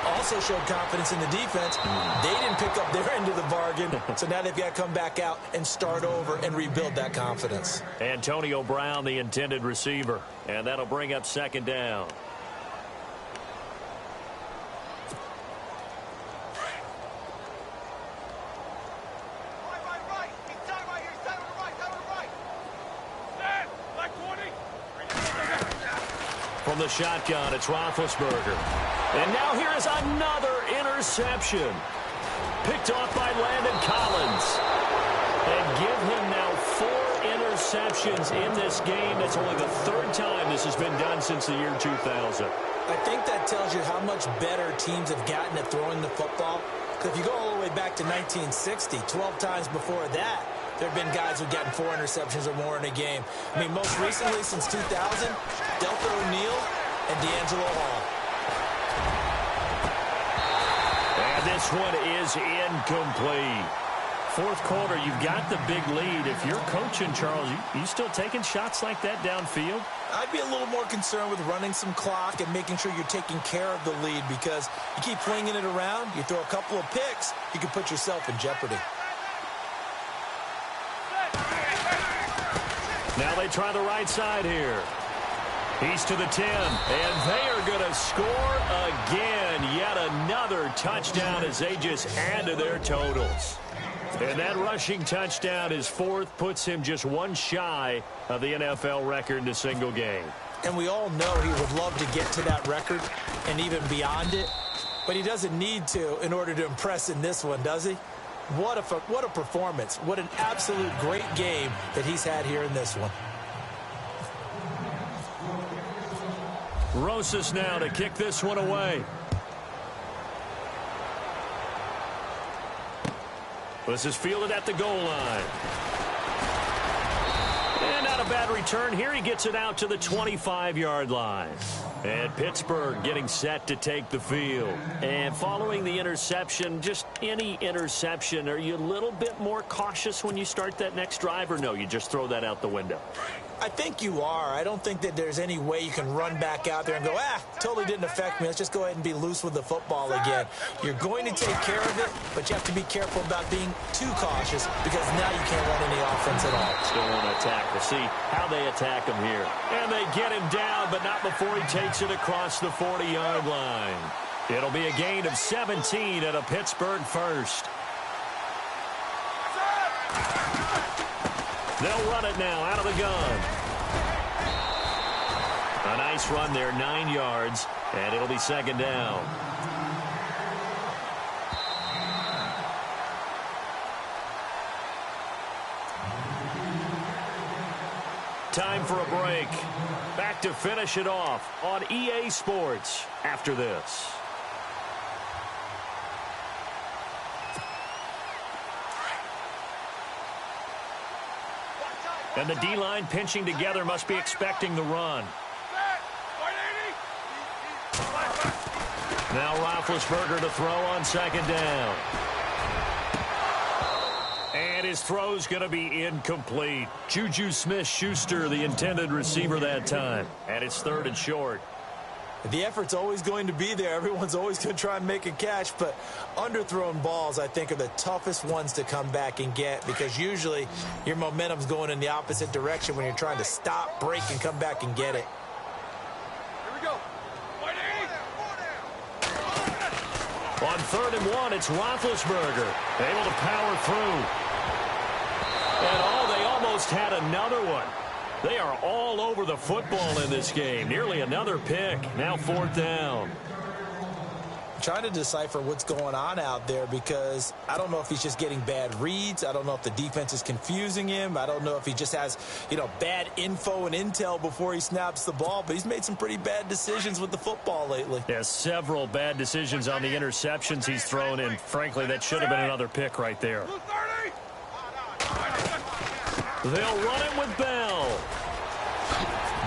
Also showed confidence in the defense. They didn't pick up their end of the bargain, so now they've got to come back out and start over and rebuild that confidence. Antonio Brown, the intended receiver, and that'll bring up 2nd down. From the shotgun, it's Roethlisberger. And now here is another interception. Picked off by Landon Collins. And give him now 4 interceptions in this game. That's only the 3rd time this has been done since the year 2000. I think that tells you how much better teams have gotten at throwing the football. Because if you go all the way back to 1960, 12 times before that, there have been guys who've gotten 4 interceptions or more in a game. I mean, most recently, since 2000, Deltha O'Neal and D'Angelo Hall. And this one is incomplete. 4th quarter, you've got the big lead. If you're coaching, Charles, you still taking shots like that downfield? I'd be a little more concerned with running some clock and making sure you're taking care of the lead, because you keep flinging it around, you throw a couple of picks, you can put yourself in jeopardy. Now they try the right side here. He's to the 10, and they are going to score again. Yet another touchdown as they just add to their totals. And that rushing touchdown, his 4th, puts him just 1 shy of the NFL record in a single game. And we all know he would love to get to that record and even beyond it, but he doesn't need to in order to impress in this one, does he? What a performance. What an absolute great game that he's had here in this one. Rosas now to kick this one away. This is fielded at the goal line. And not a bad return here. He gets it out to the 25-yard line. And Pittsburgh getting set to take the field. And following the interception, just any interception, are you a little bit more cautious when you start that next drive, or no, you just throw that out the window? I think you are. I don't think that there's any way you can run back out there and go, totally didn't affect me. Let's just go ahead and be loose with the football again. You're going to take care of it, but you have to be careful about being too cautious, because now you can't run any offense at all. Still want to attack. We'll see how they attack him here. And they get him down, but not before he takes it across the 40-yard line. It'll be a gain of 17 at a Pittsburgh first. They'll run it now out of the gun. A nice run there, 9 yards, and it'll be 2nd down. Time for a break. Back to finish it off on EA Sports after this. And the D-line pinching together, must be expecting the run. Now Roethlisberger to throw on 2nd down. And his throw's going to be incomplete. Juju Smith-Schuster, the intended receiver that time. And it's 3rd and short. The effort's always going to be there. Everyone's always going to try and make a catch, but underthrown balls, I think, are the toughest ones to come back and get, because usually your momentum's going in the opposite direction when you're trying to stop, break, and come back and get it. Here we go. On 3rd and 1, it's Roethlisberger able to power through. And they almost had another one. They are all over the football in this game. Nearly another pick. Now 4th down. Trying to decipher what's going on out there, because I don't know if he's just getting bad reads. I don't know if the defense is confusing him. I don't know if he just has, bad info and intel before he snaps the ball. But he's made some pretty bad decisions with the football lately. Yeah, several bad decisions on the interceptions he's thrown, and frankly, that should have been another pick right there. They'll run it with Bell.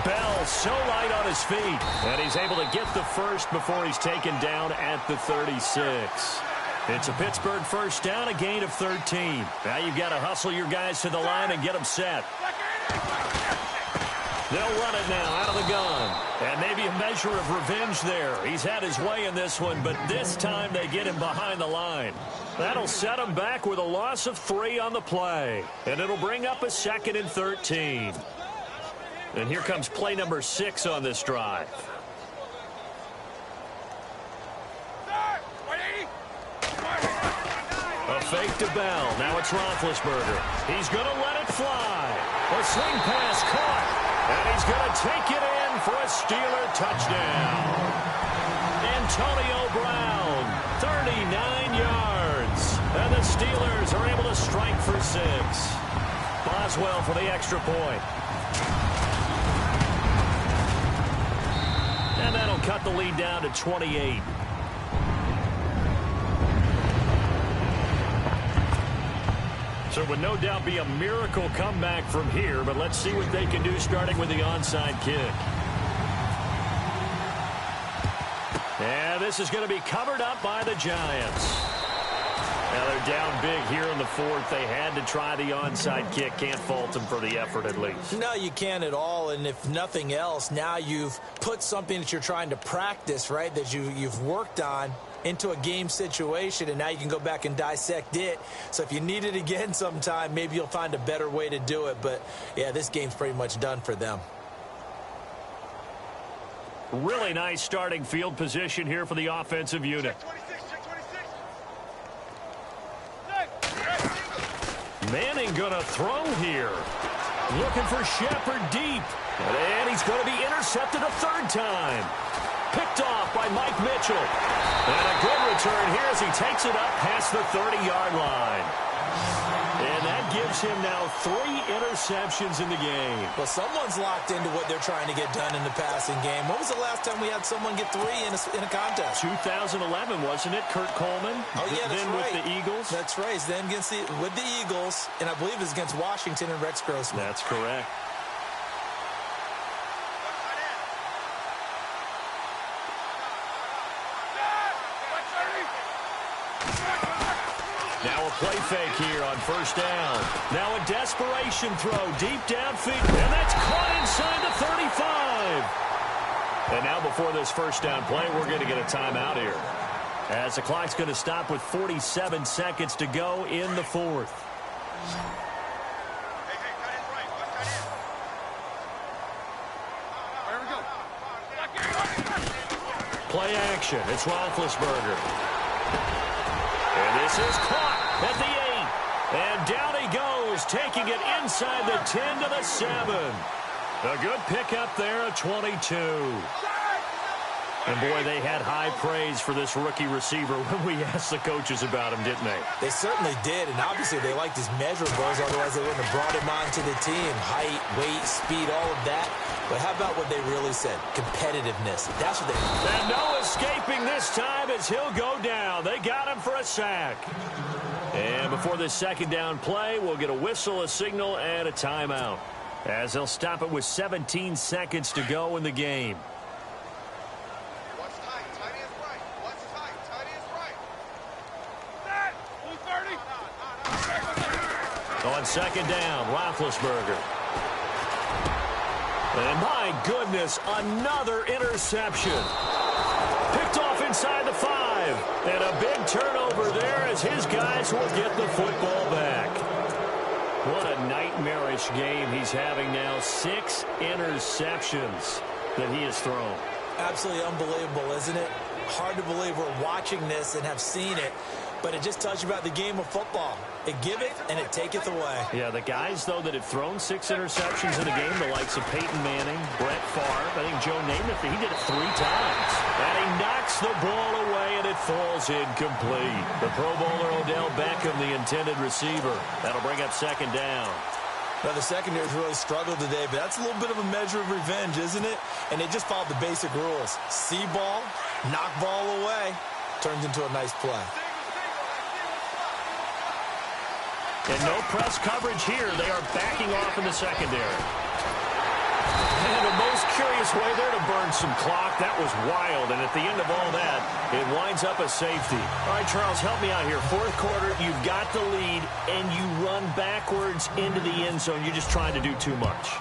Bell so light on his feet, and he's able to get the first before he's taken down at the 36. It's a Pittsburgh first down, a gain of 13. Now you've got to hustle your guys to the line and get them set. They'll run it now out of the gun. And maybe a measure of revenge there. He's had his way in this one, but this time they get him behind the line. That'll set him back with a loss of 3 on the play. And it'll bring up a 2nd and 13. And here comes play number 6 on this drive. A fake to Bell. Now it's Roethlisberger. He's going to let it fly. A swing pass caught. And he's going to take it in in for a Steeler touchdown. Antonio Brown, 39 yards. And the Steelers are able to strike for 6. Boswell for the extra point. And that'll cut the lead down to 28. So it would no doubt be a miracle comeback from here, but let's see what they can do starting with the onside kick. And this is going to be covered up by the Giants. Now they're down big here in the 4th. They had to try the onside kick. Can't fault them for the effort at least. No, you can't at all. And if nothing else, now you've put something that you're trying to practice, right, that you've worked on into a game situation, and now you can go back and dissect it. So if you need it again sometime, maybe you'll find a better way to do it. But, yeah, this game's pretty much done for them. Really nice starting field position here for the offensive unit. Manning going to throw here. Looking for Shepard deep. And he's going to be intercepted a 3rd time. Picked off by Mike Mitchell. And a good return here as he takes it up past the 30-yard line. And that gives him now 3 interceptions in the game. Well, someone's locked into what they're trying to get done in the passing game. When was the last time we had someone get 3 in a contest? 2011, wasn't it? Kurt Coleman? Oh, yeah, that's then right. with the Eagles? That's right. Then with the Eagles, and I believe it's against Washington and Rex Grossman. That's correct. Now a play fake here on 1st down. Now a desperation throw deep downfield. And that's caught inside the 35. And now before this 1st down play, we're going to get a timeout here, as the clock's going to stop with 47 seconds to go in the 4th. Play action. It's Roethlisberger. And this is caught at the 8. And down he goes, taking it inside the 10 to the 7. A good pickup there at 22. And, boy, they had high praise for this rookie receiver when we asked the coaches about him, didn't they? They certainly did, and obviously they liked his measurables, otherwise they wouldn't have brought him onto the team. Height, weight, speed, all of that. But how about what they really said? Competitiveness. That's what they... And no escaping this time as he'll go down. They got him for a sack. And before this 2nd down play, we'll get a whistle, a signal, and a timeout, as they'll stop it with 17 seconds to go in the game. What's tight? Tight is right. What's tight? Tight is right. That! Blue 30. On 2nd down, Roethlisberger. And my goodness, another interception. Picked off inside the 5. And a big turnover there as his guys will get the football back. What a nightmarish game he's having now. 6 interceptions that he has thrown. Absolutely unbelievable, isn't it? Hard to believe we're watching this and have seen it, but it just tells you about the game of football. It giveth and it taketh away. Yeah, the guys, though, that have thrown 6 interceptions in a game, the likes of Peyton Manning, Brett Favre, I think Joe Namath, he did it 3 times. And he knocks the ball away, and it falls incomplete. The Pro Bowler Odell Beckham, the intended receiver. That'll bring up 2nd down. Now, the secondary's really struggled today, but that's a little bit of a measure of revenge, isn't it? And they just followed the basic rules. See ball, knock ball away, turns into a nice play. And no press coverage here. They are backing off in the secondary. And a most curious way there to burn some clock. That was wild. And at the end of all that, it winds up a safety. All right, Charles, help me out here. 4th quarter, you've got the lead, and you run backwards into the end zone. You're just trying to do too much.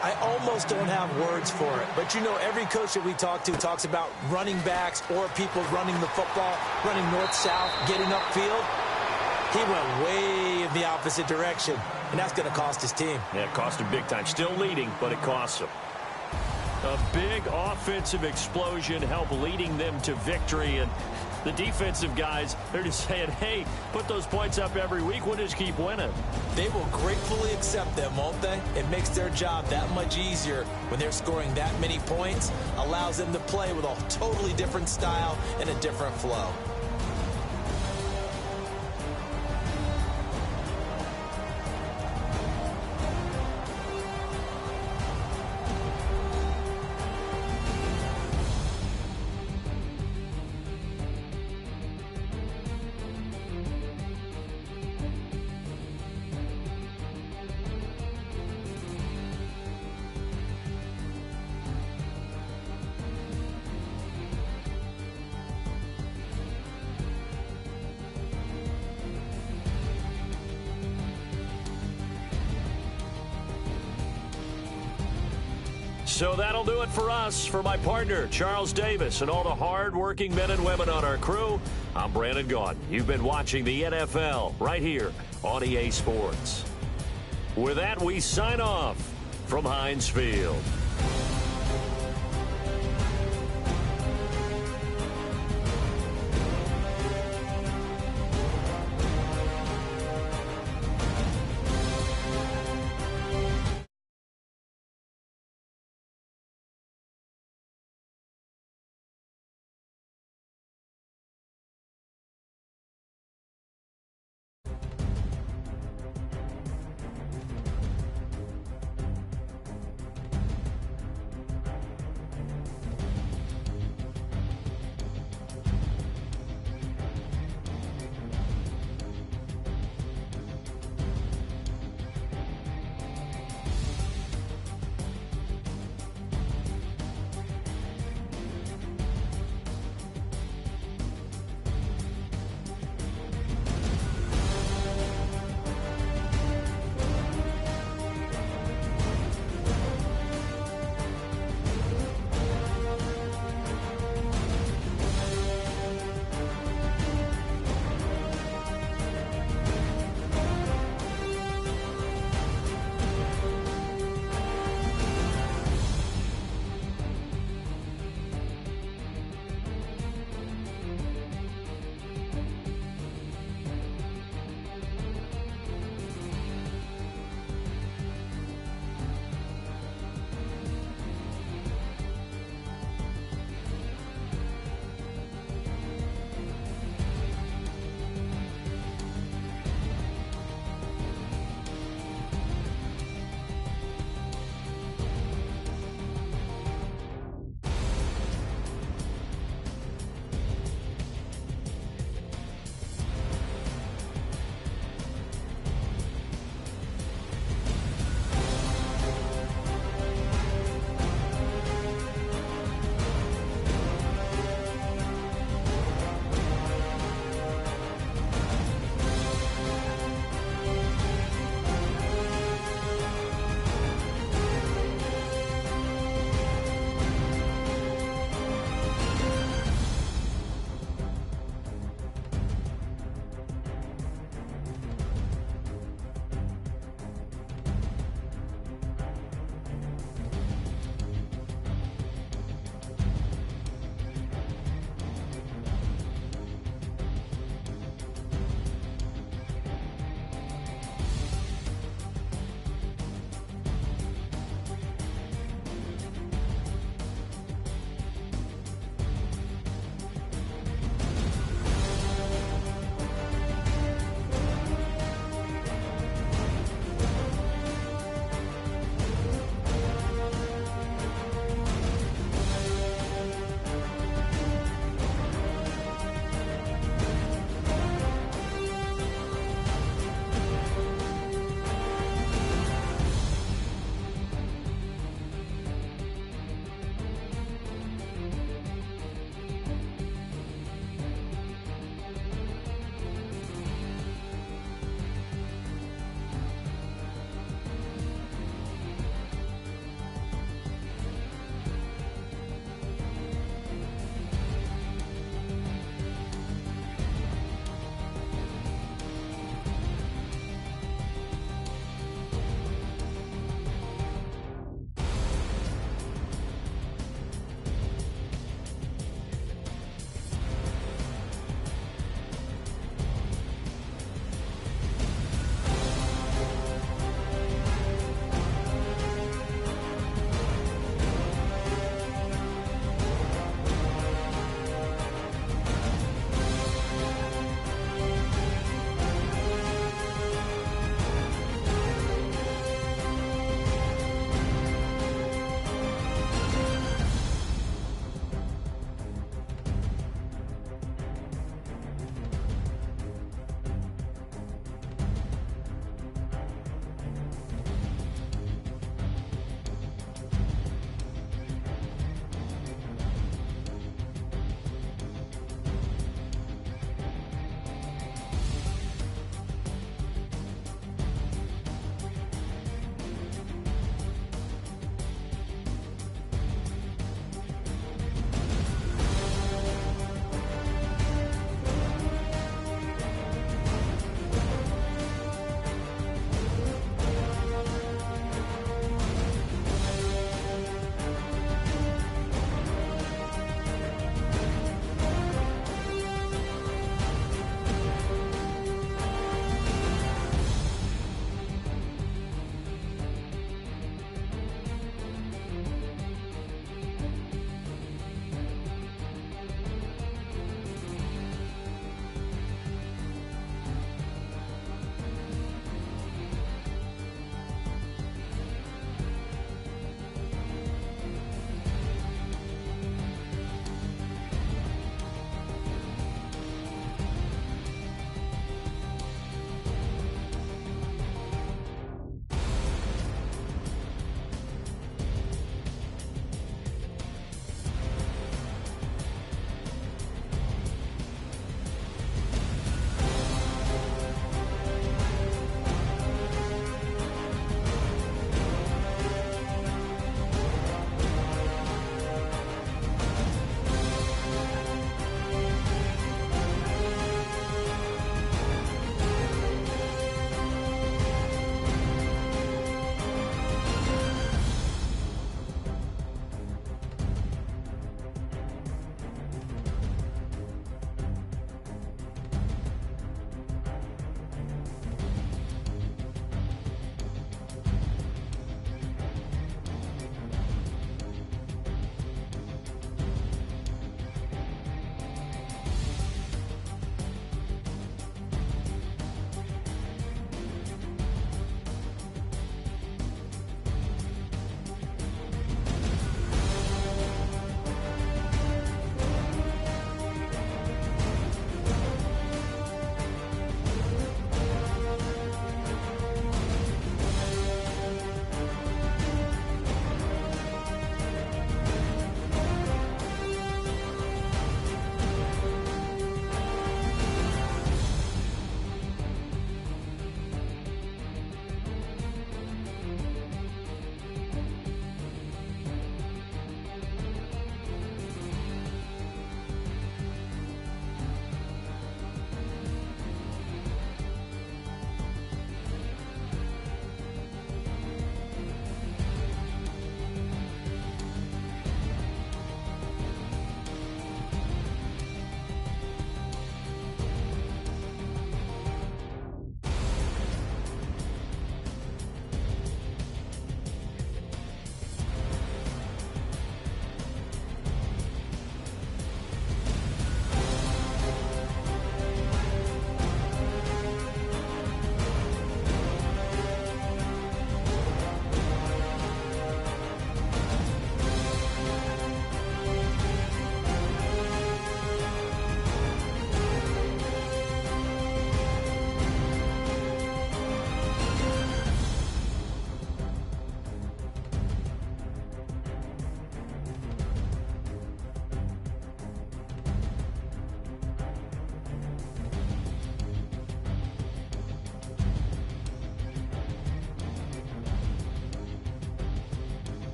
I almost don't have words for it. But, you know, every coach that we talk to talks about running backs or people running the football, running north-south, getting upfield. He went way in the opposite direction, and that's going to cost his team. Yeah, it cost him big time. Still leading, but it costs him. A big offensive explosion helped leading them to victory, and The defensive guys, they're just saying, hey, put those points up every week. We'll just keep winning. They will gratefully accept them, won't they? It makes their job that much easier when they're scoring that many points. Allows them to play with a totally different style and a different flow. So that'll do it for us. For my partner, Charles Davis, and all the hard-working men and women on our crew, I'm Brandon Gaudin. You've been watching the NFL right here on EA Sports. With that, we sign off from Heinz Field.